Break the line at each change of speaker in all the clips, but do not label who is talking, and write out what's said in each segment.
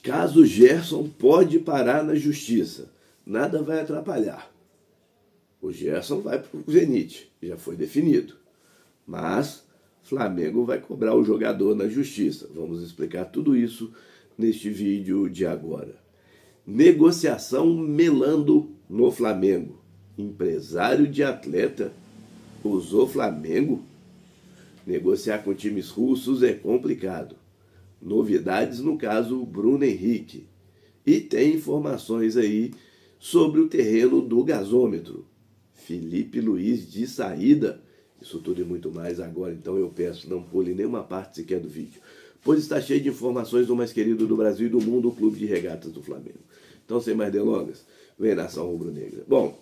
Caso Gerson pode parar na justiça, nada vai atrapalhar. O Gerson vai para o Zenit, já foi definido. Mas Flamengo vai cobrar o jogador na justiça. Vamos explicar tudo isso neste vídeo de agora. Negociação melando no Flamengo. Empresário de atleta usou Flamengo? Negociar com times russos é complicado. Novidades no caso Bruno Henrique. E tem informações aí sobre o terreno do gasômetro. Felipe Luiz de saída. Isso tudo e muito mais agora, então eu peço, não pule nenhuma parte sequer do vídeo, pois está cheio de informações do mais querido do Brasil e do mundo, o Clube de Regatas do Flamengo. Então, sem mais delongas, vem nação rubro-negra. Bom,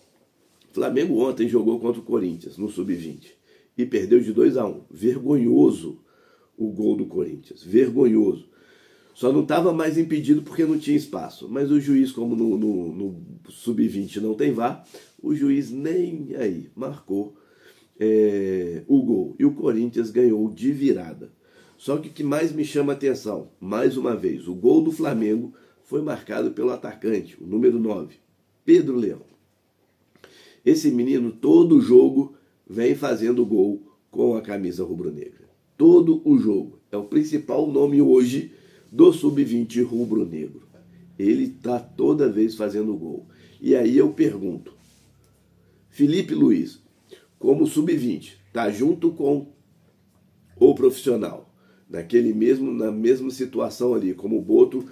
Flamengo ontem jogou contra o Corinthians, no Sub-20, e perdeu de 2-1. Vergonhoso o gol do Corinthians, vergonhoso. Só não estava mais impedido porque não tinha espaço. Mas o juiz, como no Sub-20 não tem VAR, o juiz nem aí marcou o gol. E o Corinthians ganhou de virada. Só que o que mais me chama a atenção, mais uma vez, o gol do Flamengo foi marcado pelo atacante, o número 9, Pedro Leão. Esse menino, todo jogo, vem fazendo gol com a camisa rubro-negra. Todo o jogo. É o principal nome hoje do Sub-20 rubro-negro. Ele está toda vez fazendo gol. E aí eu pergunto, Felipe Luiz, como Sub-20, está junto com o profissional, na mesma situação ali, como o Boto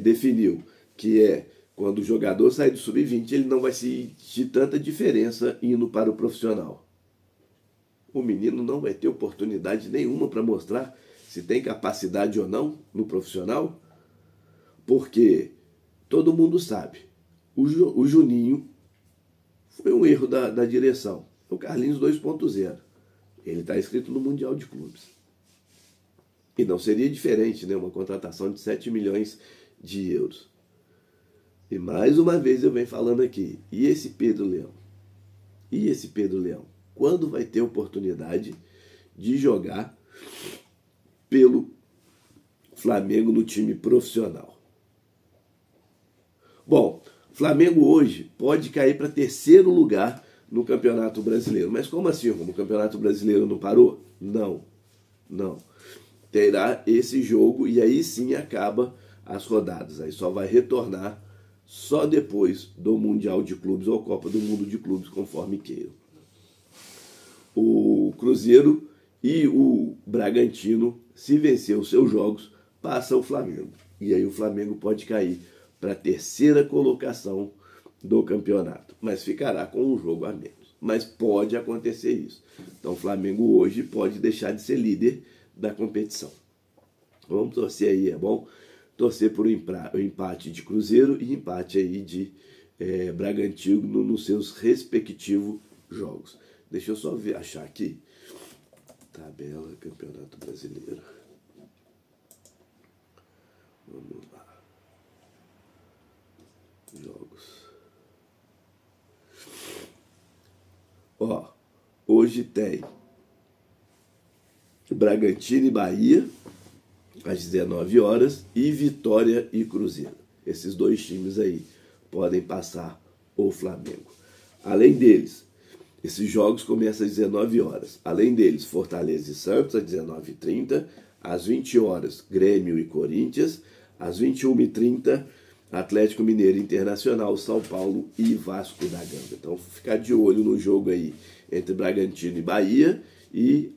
definiu, que é quando o jogador sai do Sub-20, ele não vai sentir tanta diferença indo para o profissional. O menino não vai ter oportunidade nenhuma para mostrar se tem capacidade ou não no profissional, porque todo mundo sabe, o Juninho foi um erro da direção. O Carlinhos 2.0. Ele está inscrito no Mundial de Clubes. E não seria diferente, né? Uma contratação de 7 milhões de euros. E mais uma vez eu venho falando aqui. E esse Pedro Leão? E esse Pedro Leão? Quando vai ter oportunidade de jogar pelo Flamengo no time profissional? Bom, Flamengo hoje pode cair para terceiro lugar no Campeonato Brasileiro. Mas como assim? Como o Campeonato Brasileiro não parou? Não. Terá esse jogo e aí sim acaba as rodadas. Aí só vai retornar só depois do Mundial de Clubes ou Copa do Mundo de Clubes, conforme queiram. O Cruzeiro e o Bragantino, se vencer os seus jogos, passa o Flamengo. E aí o Flamengo pode cair para a terceira colocação do campeonato, mas ficará com um jogo a menos. Mas pode acontecer isso. Então o Flamengo hoje pode deixar de ser líder da competição. Vamos torcer aí, é bom? Torcer por um empate de Cruzeiro e empate aí de Bragantino nos seus respectivos jogos. Deixa eu só achar aqui. Tabela, Campeonato Brasileiro. Vamos lá. Jogos. Ó, hoje tem Bragantino e Bahia, às 19 horas, e Vitória e Cruzeiro. Esses dois times aí podem passar o Flamengo. Além deles, esses jogos começam às 19 horas. Além deles, Fortaleza e Santos, às 19h30. Às 20 horas, Grêmio e Corinthians. Às 21h30, Atlético Mineiro Internacional, São Paulo e Vasco da Gama. Então, ficar de olho no jogo aí entre Bragantino e Bahia e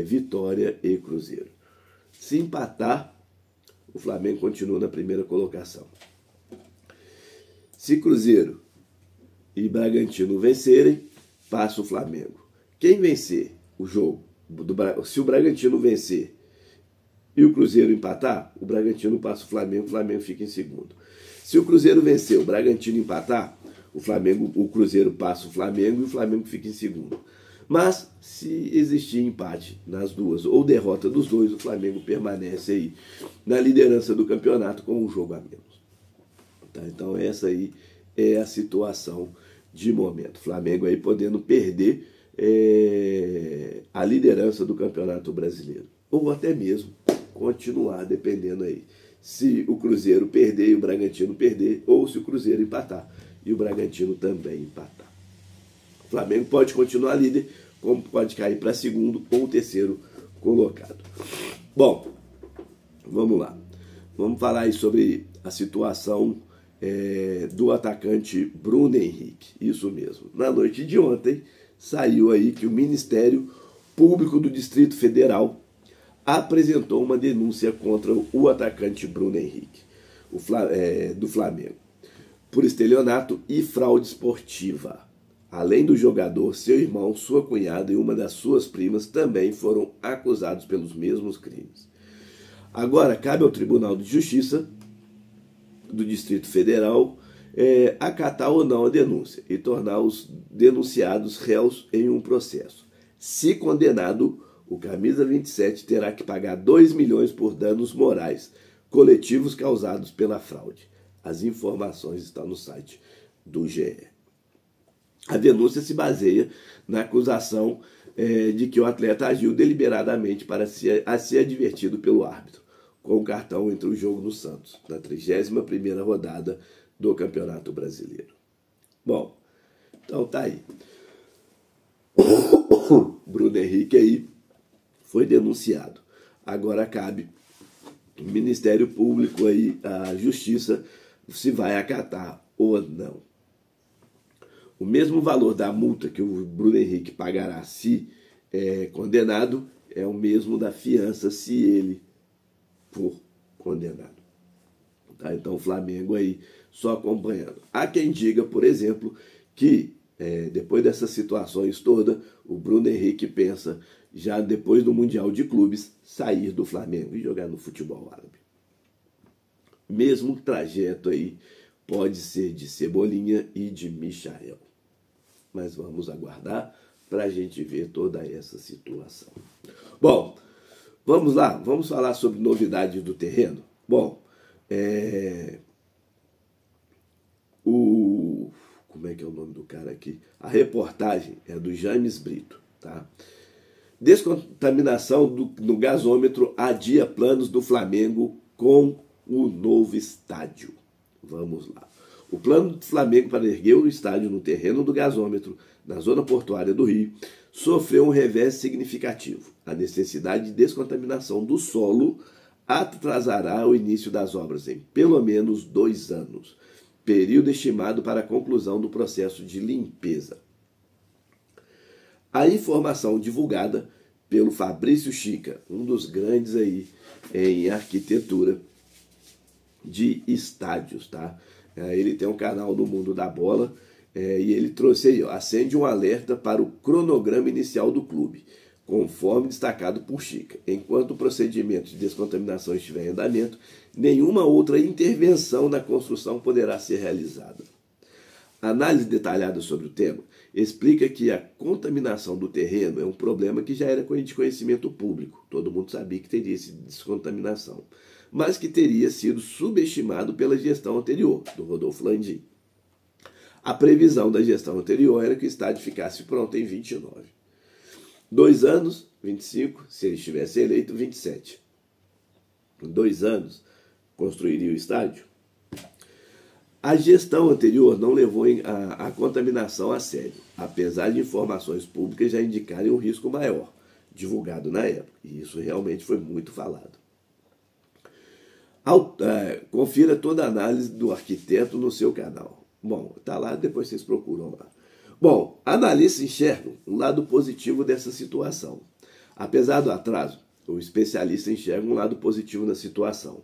Vitória e Cruzeiro. Se empatar, o Flamengo continua na primeira colocação. Se Cruzeiro e Bragantino vencerem, passa o Flamengo. Quem vencer o jogo, se o Bragantino vencer e o Cruzeiro empatar, o Bragantino passa o Flamengo fica em segundo. Se o Cruzeiro vencer, o Bragantino empatar, o Cruzeiro passa o Flamengo e o Flamengo fica em segundo. Mas, se existir empate nas duas ou derrota dos dois, o Flamengo permanece aí na liderança do campeonato com um jogo a menos. Tá? Então, essa aí é a situação de momento. Flamengo aí podendo perder a liderança do Campeonato Brasileiro. Ou até mesmo continuar dependendo aí. se o Cruzeiro perder e o Bragantino perder, ou se o Cruzeiro empatar e o Bragantino também empatar. O Flamengo pode continuar líder, como pode cair para segundo ou terceiro colocado. Bom, vamos lá. Vamos falar aí sobre a situação do atacante Bruno Henrique. Isso mesmo. Na noite de ontem, saiu aí que o Ministério Público do Distrito Federal apresentou uma denúncia contra o atacante Bruno Henrique, do Flamengo, por estelionato e fraude esportiva. Além do jogador, seu irmão, sua cunhada e uma das suas primas também foram acusados pelos mesmos crimes. Agora, cabe ao Tribunal de Justiça do Distrito Federal acatar ou não a denúncia e tornar os denunciados réus em um processo. Se condenado, o Camisa 27 terá que pagar 2 milhões por danos morais coletivos causados pela fraude. As informações estão no site do GE. A denúncia se baseia na acusação de que o atleta agiu deliberadamente para ser advertido pelo árbitro, com o cartão entre o jogo no Santos, na 31ª rodada do Campeonato Brasileiro. Bom, então tá aí. Bruno Henrique aí foi denunciado. Agora cabe o Ministério Público aí, a Justiça, se vai acatar ou não. O mesmo valor da multa que o Bruno Henrique pagará se condenado é o mesmo da fiança se ele for condenado. Tá? Então o Flamengo aí só acompanhando. Há quem diga, por exemplo, que depois dessas situações todas, o Bruno Henrique pensa, já depois do Mundial de Clubes, sair do Flamengo e jogar no futebol árabe. Mesmo trajeto aí pode ser de Cebolinha e de Michael. Mas vamos aguardar para a gente ver toda essa situação. Bom, vamos lá, vamos falar sobre novidades do terreno. Bom, como é que é o nome do cara aqui? A reportagem é do James Brito, tá? Descontaminação no gasômetro adia planos do Flamengo com o novo estádio. Vamos lá. O plano do Flamengo para erguer o estádio no terreno do gasômetro, na zona portuária do Rio, sofreu um revés significativo. A necessidade de descontaminação do solo atrasará o início das obras em pelo menos 2 anos, período estimado para a conclusão do processo de limpeza. A informação divulgada pelo Fabrício Chica, um dos grandes aí em arquitetura de estádios, tá? Ele tem um canal no Mundo da Bola e ele trouxe aí, acende um alerta para o cronograma inicial do clube, conforme destacado por Chica. Enquanto o procedimento de descontaminação estiver em andamento, nenhuma outra intervenção na construção poderá ser realizada. A análise detalhada sobre o tema explica que a contaminação do terreno é um problema que já era de conhecimento público. Todo mundo sabia que teria essa descontaminação, mas que teria sido subestimado pela gestão anterior, do Rodolfo Landim. A previsão da gestão anterior era que o estádio ficasse pronto em 29. 2 anos, 25, se ele estivesse eleito, 27. Em 2 anos, construiria o estádio. A gestão anterior não levou a contaminação a sério, apesar de informações públicas já indicarem um risco maior, divulgado na época, e isso realmente foi muito falado. Confira toda a análise do arquiteto no seu canal. Bom, tá lá, depois vocês procuram lá. Bom, analistas enxergam um lado positivo dessa situação. Apesar do atraso, o especialista enxerga um lado positivo na situação.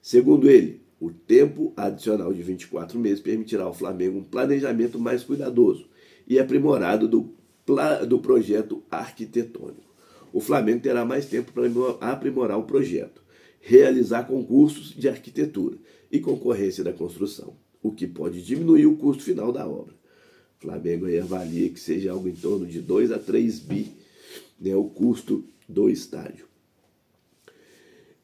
Segundo ele, o tempo adicional de 24 meses permitirá ao Flamengo um planejamento mais cuidadoso e aprimorado do projeto arquitetônico. O Flamengo terá mais tempo para aprimorar o projeto, realizar concursos de arquitetura e concorrência da construção, o que pode diminuir o custo final da obra. O Flamengo aí avalia que seja algo em torno de 2 a 3 bi, né, o custo do estádio.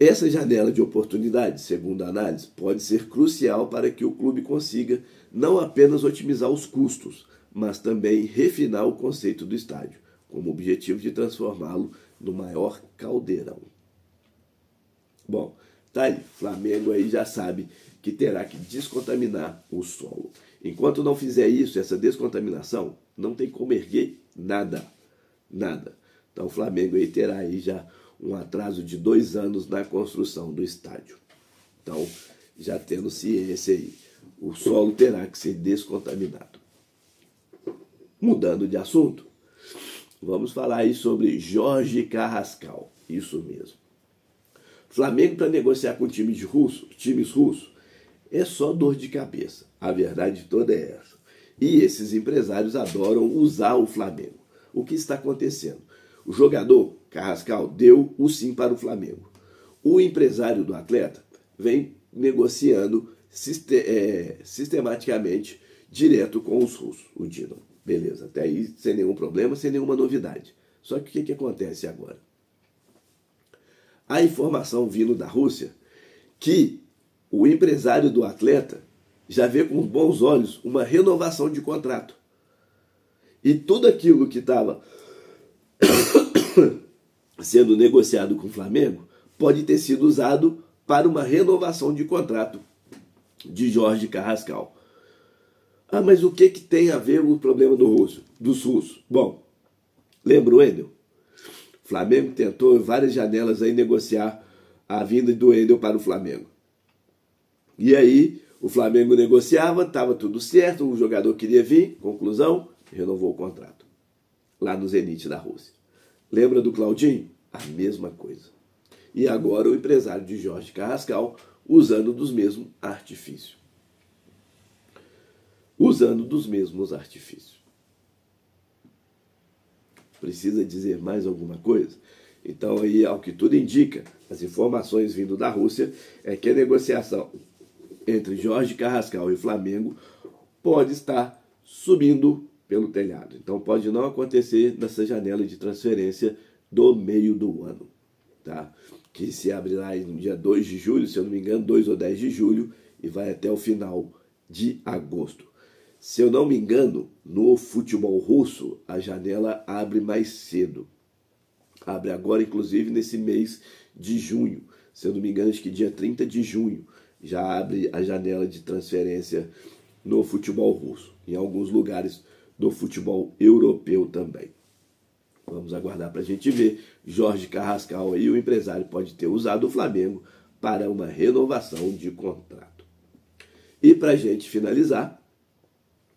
Essa janela de oportunidade, segundo a análise, pode ser crucial para que o clube consiga não apenas otimizar os custos, mas também refinar o conceito do estádio, com o objetivo de transformá-lo no maior caldeirão. Bom, Tá aí, Flamengo aí já sabe que terá que descontaminar o solo. Enquanto não fizer isso, essa descontaminação, não tem como erguer nada. Nada. Então o Flamengo aí terá aí já um atraso de 2 anos na construção do estádio. Então, já tendo ciência aí, o solo terá que ser descontaminado. Mudando de assunto, vamos falar aí sobre Jorge Carrascal. Isso mesmo. Flamengo para negociar com times russos é só dor de cabeça. A verdade toda é essa. E esses empresários adoram usar o Flamengo. O que está acontecendo? O jogador, Carrascal, deu o sim para o Flamengo. O empresário do atleta vem negociando sistematicamente direto com os russos, o Dinamo. Beleza, até aí sem nenhum problema, sem nenhuma novidade. Só que o que acontece agora? A informação vindo da Rússia que o empresário do atleta já vê com bons olhos uma renovação de contrato. E tudo aquilo que estava sendo negociado com o Flamengo pode ter sido usado para uma renovação de contrato de Jorge Carrascal. Ah, mas o que tem a ver o problema dos russos? Bom, lembra o Wendel? O Flamengo tentou em várias janelas aí negociar a vinda do Wendel para o Flamengo. E aí o Flamengo negociava, estava tudo certo, o jogador queria vir, conclusão, renovou o contrato. Lá no Zenit da Rússia. Lembra do Claudinho? A mesma coisa. E agora o empresário de Jorge Carrascal usando dos mesmos artifícios. Usando dos mesmos artifícios. Precisa dizer mais alguma coisa? Então, aí, ao que tudo indica, as informações vindo da Rússia é que a negociação entre Jorge Carrascal e Flamengo pode estar subindo pelo telhado. Então, pode não acontecer nessa janela de transferência do meio do ano, tá? Que se abrirá no dia 2 de julho, se eu não me engano, 2 ou 10 de julho, e vai até o final de agosto. Se eu não me engano, no futebol russo, a janela abre mais cedo. Abre agora, inclusive, nesse mês de junho. Se eu não me engano, acho que dia 30 de junho já abre a janela de transferência no futebol russo. Em alguns lugares do futebol europeu também. Vamos aguardar para a gente ver. Jorge Carrascal aí, o empresário, pode ter usado o Flamengo para uma renovação de contrato. E para a gente finalizar,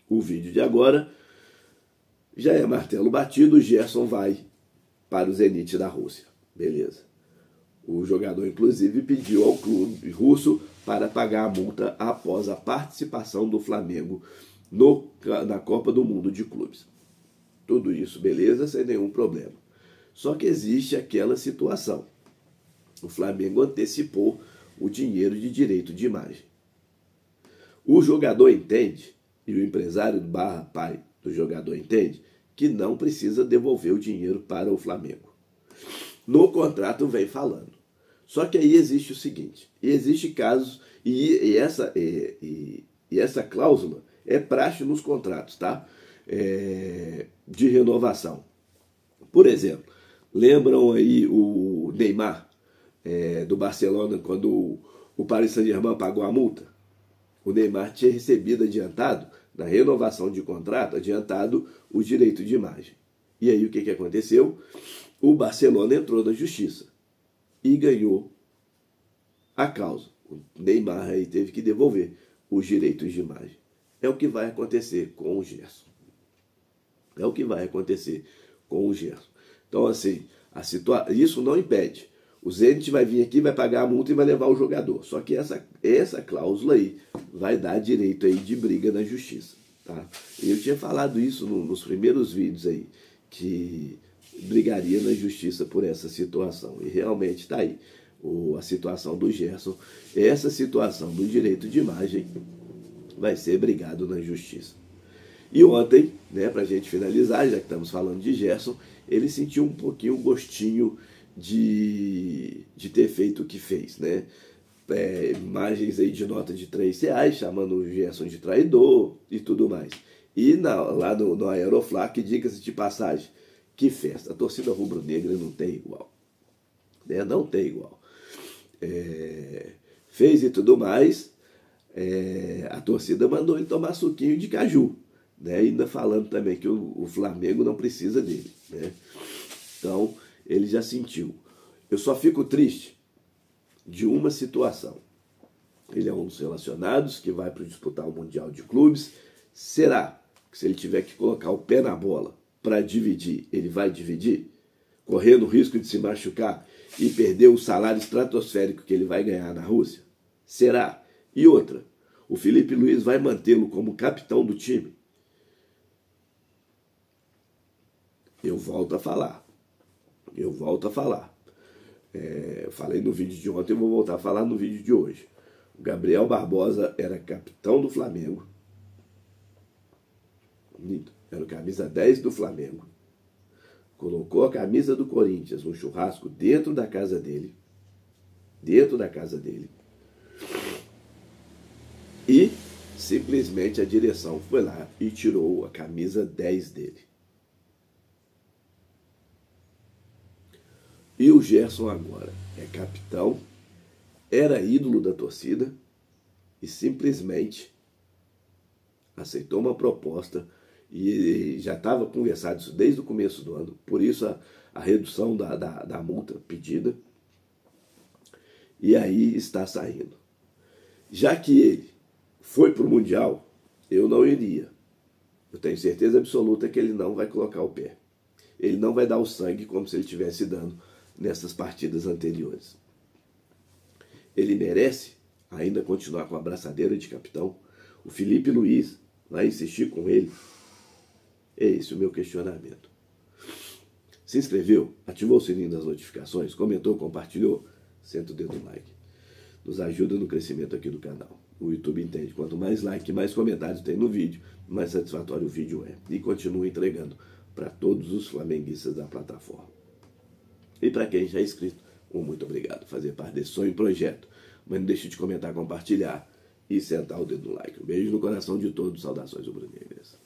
o vídeo de agora já é martelo batido, o Gerson vai para o Zenit da Rússia. Beleza. O jogador, inclusive, pediu ao clube russo para pagar a multa após a participação do Flamengo na Copa do Mundo de Clubes. Tudo isso, beleza, sem nenhum problema. Só que existe aquela situação. O Flamengo antecipou o dinheiro de direito de imagem. O jogador entende, e o empresário /pai do jogador entende, que não precisa devolver o dinheiro para o Flamengo. No contrato vem falando. Só que aí existe o seguinte, existe casos, e essa cláusula é praxe nos contratos, tá? De renovação. Por exemplo, lembram aí o Neymar do Barcelona, quando o Paris Saint-Germain pagou a multa? O Neymar tinha recebido adiantado, na renovação de contrato, adiantado o direito de imagem. E aí o que aconteceu? O Barcelona entrou na justiça e ganhou a causa. O Neymar aí teve que devolver os direitos de imagem. É o que vai acontecer com o Gerson. É o que vai acontecer com o Gerson. Então, assim, isso não impede. O Zenit vai vir aqui, vai pagar a multa e vai levar o jogador. Só que essa cláusula aí vai dar direito aí de briga na justiça. Tá? Eu tinha falado isso nos primeiros vídeos aí, que brigaria na justiça por essa situação. E realmente está aí a situação do Gerson. Essa situação do direito de imagem vai ser brigado na justiça. E ontem, né, para a gente finalizar, já que estamos falando de Gerson, ele sentiu um pouquinho o gostinho de ter feito o que fez, né? Imagens aí de nota de R$3, chamando o Gerson de traidor e tudo mais. E lá no Aeroflá, que diga-se de passagem, que festa. A torcida rubro-negra não tem igual. Né? Não tem igual. fez e tudo mais, a torcida mandou ele tomar suquinho de caju, né? Ainda falando também que o Flamengo não precisa dele, né? Então, ele já sentiu. Eu só fico triste de uma situação. Ele é um dos relacionados que vai para disputar o Mundial de Clubes. Será que se ele tiver que colocar o pé na bola para dividir, ele vai dividir? Correndo o risco de se machucar e perder o salário estratosférico que ele vai ganhar na Rússia? Será? E outra, o Felipe Luiz vai mantê-lo como capitão do time? Eu volto a falar. Eu falei no vídeo de ontem, eu vou voltar a falar no vídeo de hoje. O Gabriel Barbosa era capitão do Flamengo. Era o camisa 10 do Flamengo. Colocou a camisa do Corinthians no churrasco dentro da casa dele. E simplesmente a direção foi lá e tirou a camisa 10 dele. E o Gerson agora é capitão, era ídolo da torcida e simplesmente aceitou uma proposta e já estava conversado isso desde o começo do ano, por isso a redução da multa pedida, e aí está saindo. Já que ele foi para o Mundial, eu não iria. Eu tenho certeza absoluta que ele não vai colocar o pé. Ele não vai dar o sangue como se ele estivesse dando nessas partidas anteriores. Ele merece ainda continuar com a braçadeira de capitão. O Felipe Luiz vai insistir com ele. É esse o meu questionamento. Se inscreveu? Ativou o sininho das notificações? Comentou? Compartilhou? Senta o dedo no like. Nos ajuda no crescimento aqui do canal. O YouTube entende. Quanto mais like, mais comentários tem no vídeo, mais satisfatório o vídeo é. E continua entregando para todos os flamenguistas da plataforma. E para quem já é inscrito, um muito obrigado por fazer parte desse sonho e projeto. Mas não deixe de comentar, compartilhar e sentar o dedo no like. Um beijo no coração de todos. Saudações rubro-negras.